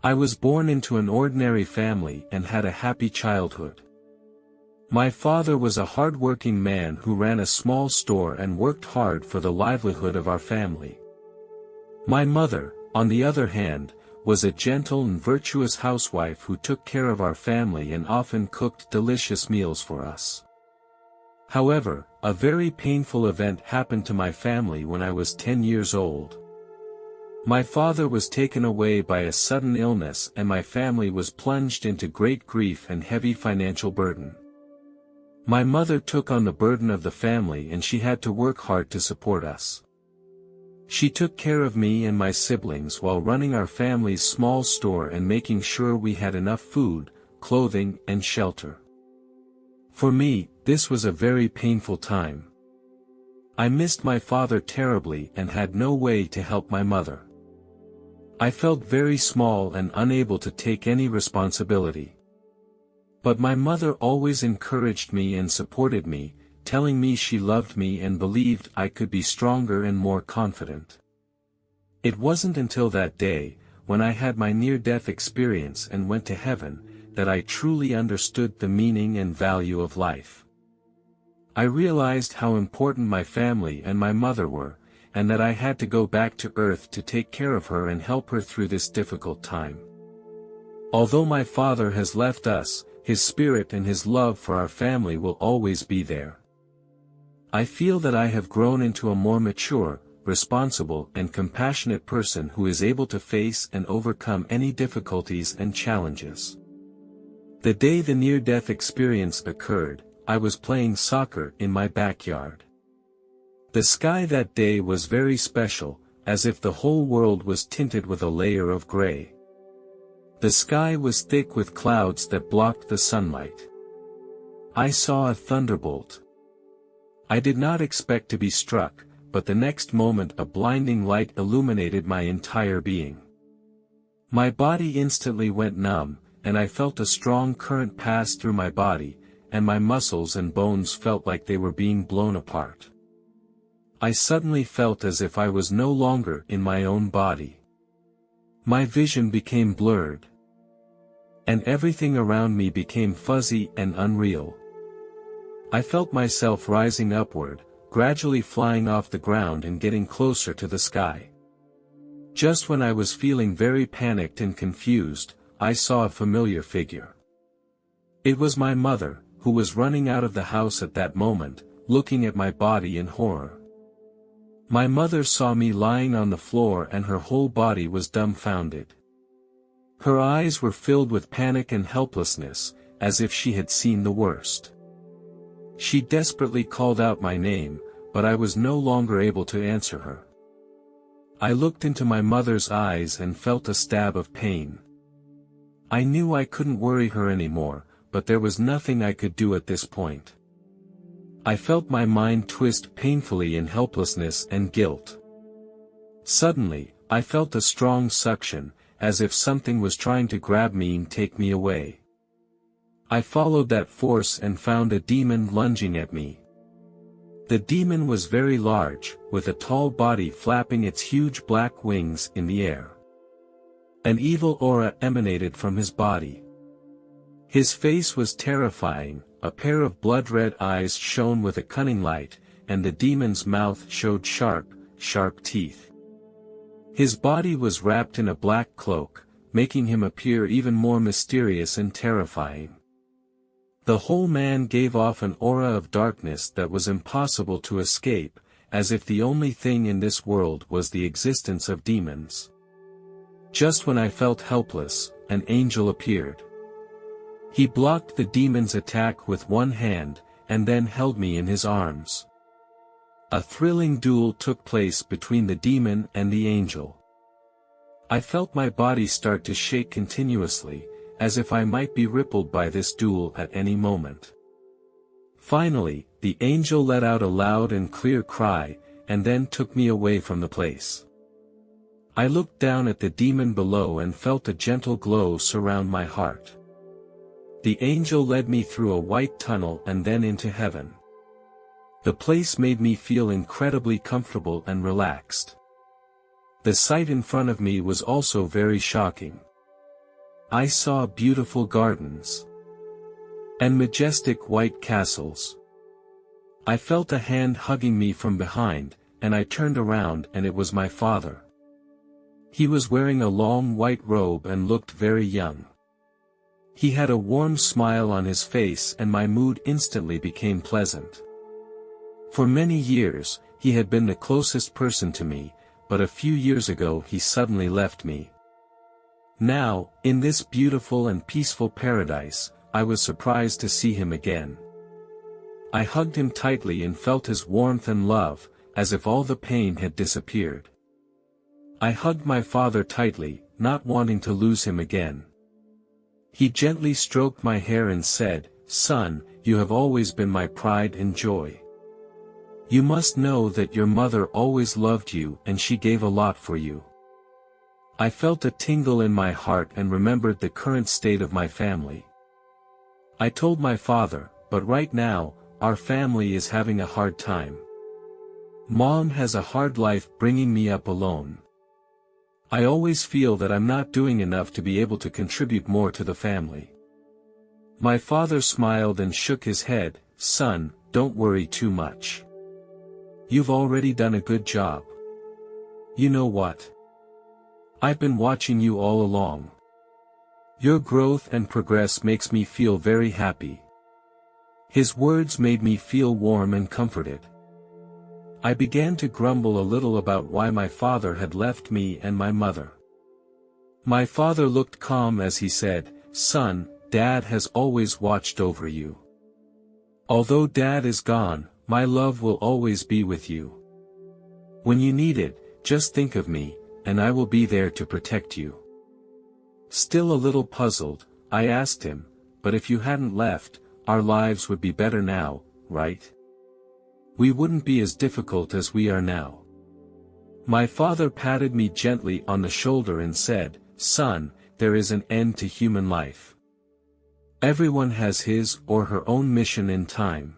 I was born into an ordinary family and had a happy childhood. My father was a hard-working man who ran a small store and worked hard for the livelihood of our family. My mother, on the other hand, was a gentle and virtuous housewife who took care of our family and often cooked delicious meals for us. However, a very painful event happened to my family when I was 10 years old. My father was taken away by a sudden illness and my family was plunged into great grief and heavy financial burden. My mother took on the burden of the family and she had to work hard to support us. She took care of me and my siblings while running our family's small store and making sure we had enough food, clothing, and shelter. For me, this was a very painful time. I missed my father terribly and had no way to help my mother. I felt very small and unable to take any responsibility. But my mother always encouraged me and supported me, telling me she loved me and believed I could be stronger and more confident. It wasn't until that day, when I had my near-death experience and went to heaven, that I truly understood the meaning and value of life. I realized how important my family and my mother were, and that I had to go back to Earth to take care of her and help her through this difficult time. Although my father has left us, his spirit and his love for our family will always be there. I feel that I have grown into a more mature, responsible and compassionate person who is able to face and overcome any difficulties and challenges. The day the near-death experience occurred, I was playing soccer in my backyard. The sky that day was very special, as if the whole world was tinted with a layer of gray. The sky was thick with clouds that blocked the sunlight. I saw a thunderbolt. I did not expect to be struck, but the next moment a blinding light illuminated my entire being. My body instantly went numb, and I felt a strong current pass through my body, and my muscles and bones felt like they were being blown apart. I suddenly felt as if I was no longer in my own body. My vision became blurred. And everything around me became fuzzy and unreal. I felt myself rising upward, gradually flying off the ground and getting closer to the sky. Just when I was feeling very panicked and confused, I saw a familiar figure. It was my mother, who was running out of the house at that moment, looking at my body in horror. My mother saw me lying on the floor and her whole body was dumbfounded. Her eyes were filled with panic and helplessness, as if she had seen the worst. She desperately called out my name, but I was no longer able to answer her. I looked into my mother's eyes and felt a stab of pain. I knew I couldn't worry her anymore, but there was nothing I could do at this point. I felt my mind twist painfully in helplessness and guilt. Suddenly, I felt a strong suction, as if something was trying to grab me and take me away. I followed that force and found a demon lunging at me. The demon was very large, with a tall body flapping its huge black wings in the air. An evil aura emanated from his body. His face was terrifying, a pair of blood-red eyes shone with a cunning light, and the demon's mouth showed sharp, sharp teeth. His body was wrapped in a black cloak, making him appear even more mysterious and terrifying. The whole man gave off an aura of darkness that was impossible to escape, as if the only thing in this world was the existence of demons. Just when I felt helpless, an angel appeared. He blocked the demon's attack with one hand, and then held me in his arms. A thrilling duel took place between the demon and the angel. I felt my body start to shake continuously, as if I might be rippled by this duel at any moment. Finally, the angel let out a loud and clear cry, and then took me away from the place. I looked down at the demon below and felt a gentle glow surround my heart. The angel led me through a white tunnel and then into heaven. The place made me feel incredibly comfortable and relaxed. The sight in front of me was also very shocking. I saw beautiful gardens and majestic white castles. I felt a hand hugging me from behind, and I turned around and it was my father. He was wearing a long white robe and looked very young. He had a warm smile on his face and my mood instantly became pleasant. For many years, he had been the closest person to me, but a few years ago he suddenly left me. Now, in this beautiful and peaceful paradise, I was surprised to see him again. I hugged him tightly and felt his warmth and love, as if all the pain had disappeared. I hugged my father tightly, not wanting to lose him again. He gently stroked my hair and said, "Son, you have always been my pride and joy. You must know that your mother always loved you and she gave a lot for you." I felt a tingle in my heart and remembered the current state of my family. I told my father, "But right now, our family is having a hard time. Mom has a hard life bringing me up alone. I always feel that I'm not doing enough to be able to contribute more to the family." My father smiled and shook his head, "Son, don't worry too much. You've already done a good job. You know what? I've been watching you all along. Your growth and progress makes me feel very happy." His words made me feel warm and comforted. I began to grumble a little about why my father had left me and my mother. My father looked calm as he said, "Son, Dad has always watched over you. Although Dad is gone, my love will always be with you. When you need it, just think of me, and I will be there to protect you." Still a little puzzled, I asked him, "But if you hadn't left, our lives would be better now, right? We wouldn't be as difficult as we are now." My father patted me gently on the shoulder and said, "Son, there is an end to human life. Everyone has his or her own mission in time.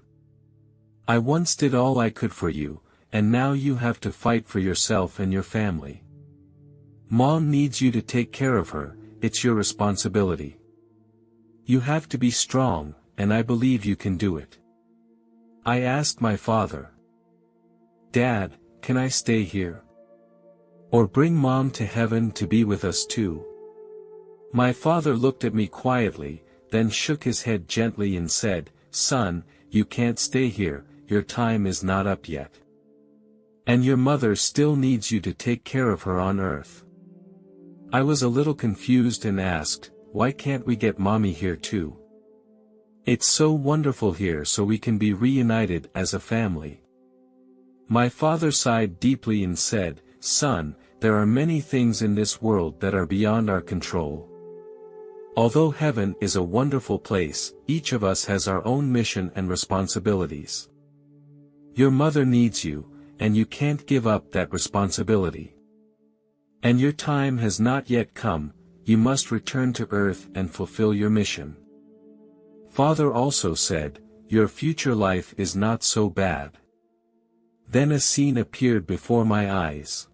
I once did all I could for you, and now you have to fight for yourself and your family. Mom needs you to take care of her, it's your responsibility. You have to be strong, and I believe you can do it." I asked my father, "Dad, can I stay here? Or bring Mom to heaven to be with us too?" My father looked at me quietly, then shook his head gently and said, "Son, you can't stay here, your time is not up yet. And your mother still needs you to take care of her on earth." I was a little confused and asked, "Why can't we get Mommy here too? It's so wonderful here so we can be reunited as a family." My father sighed deeply and said, "Son, there are many things in this world that are beyond our control. Although heaven is a wonderful place, each of us has our own mission and responsibilities. Your mother needs you, and you can't give up that responsibility. And your time has not yet come, you must return to earth and fulfill your mission." Father also said, "Your future life is not so bad." Then a scene appeared before my eyes.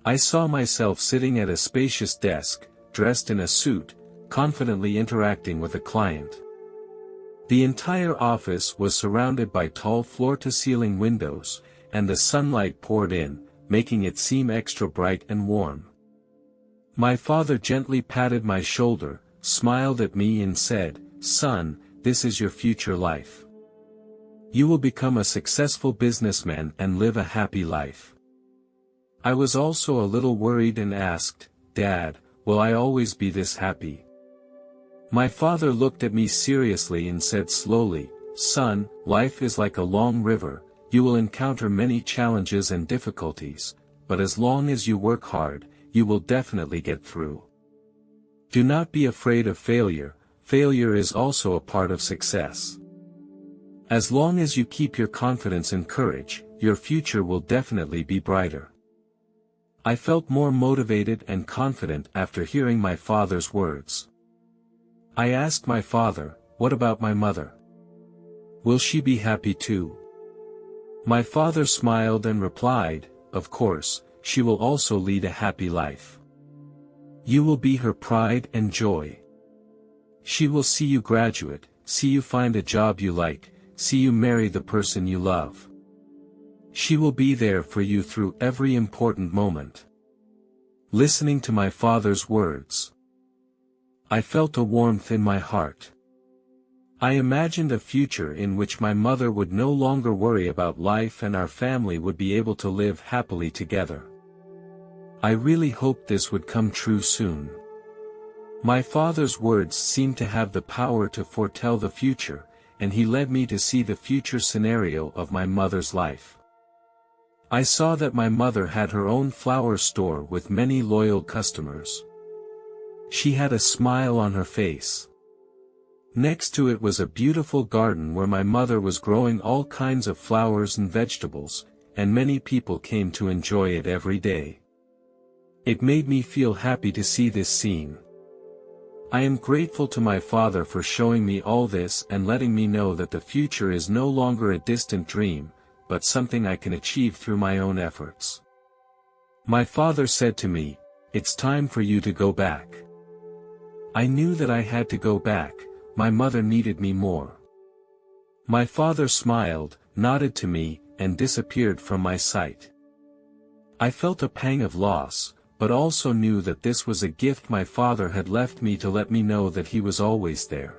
I saw myself sitting at a spacious desk, dressed in a suit, confidently interacting with a client. The entire office was surrounded by tall floor-to-ceiling windows, and the sunlight poured in, making it seem extra bright and warm. My father gently patted my shoulder, smiled at me and said, "Son, this is your future life. You will become a successful businessman and live a happy life." I was also a little worried and asked, "Dad, will I always be this happy?" My father looked at me seriously and said slowly, "Son, life is like a long river, you will encounter many challenges and difficulties, but as long as you work hard, you will definitely get through. Do not be afraid of failure, failure is also a part of success. As long as you keep your confidence and courage, your future will definitely be brighter." I felt more motivated and confident after hearing my father's words. I asked my father, "What about my mother? Will she be happy too?" My father smiled and replied, "Of course, she will also lead a happy life. You will be her pride and joy. She will see you graduate, see you find a job you like, see you marry the person you love. She will be there for you through every important moment. Listening to my father's words, I felt a warmth in my heart. I imagined a future in which my mother would no longer worry about life and our family would be able to live happily together. I really hoped this would come true soon. My father's words seemed to have the power to foretell the future, and he led me to see the future scenario of my mother's life. I saw that my mother had her own flower store with many loyal customers. She had a smile on her face. Next to it was a beautiful garden where my mother was growing all kinds of flowers and vegetables, and many people came to enjoy it every day. It made me feel happy to see this scene. I am grateful to my father for showing me all this and letting me know that the future is no longer a distant dream, but something I can achieve through my own efforts. My father said to me, "It's time for you to go back." I knew that I had to go back. My mother needed me more. My father smiled, nodded to me, and disappeared from my sight. I felt a pang of loss, but also knew that this was a gift my father had left me to let me know that he was always there.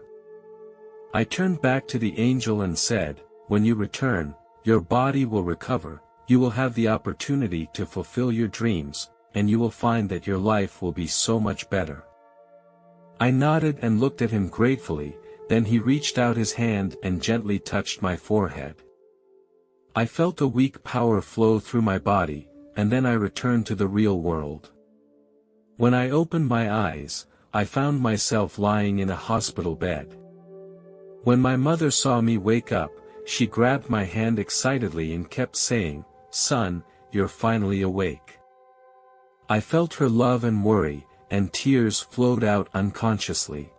I turned back to the angel and said, "When you return, your body will recover, you will have the opportunity to fulfill your dreams, and you will find that your life will be so much better." I nodded and looked at him gratefully, then he reached out his hand and gently touched my forehead. I felt a weak power flow through my body, and then I returned to the real world. When I opened my eyes, I found myself lying in a hospital bed. When my mother saw me wake up, she grabbed my hand excitedly and kept saying, "Son, you're finally awake." I felt her love and worry, and tears flowed out unconsciously.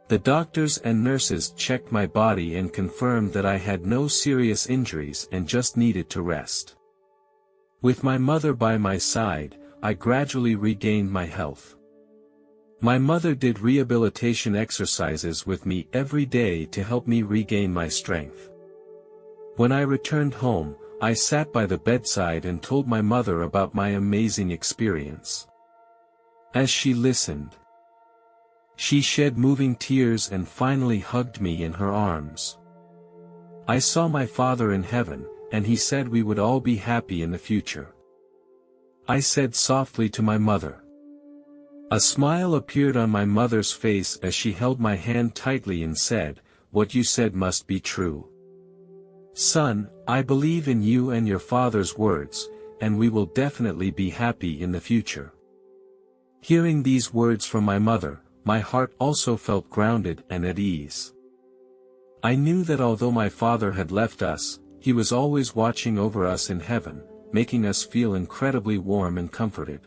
The doctors and nurses checked my body and confirmed that I had no serious injuries and just needed to rest. With my mother by my side, I gradually regained my health. My mother did rehabilitation exercises with me every day to help me regain my strength. When I returned home, I sat by the bedside and told my mother about my amazing experience. As she listened, she shed moving tears and finally hugged me in her arms. I saw my father in heaven, and he said we would all be happy in the future. I said softly to my mother. A smile appeared on my mother's face as she held my hand tightly and said, "What you said must be true. Son, I believe in you and your father's words, and we will definitely be happy in the future." Hearing these words from my mother, my heart also felt grounded and at ease. I knew that although my father had left us, he was always watching over us in heaven, making us feel incredibly warm and comforted.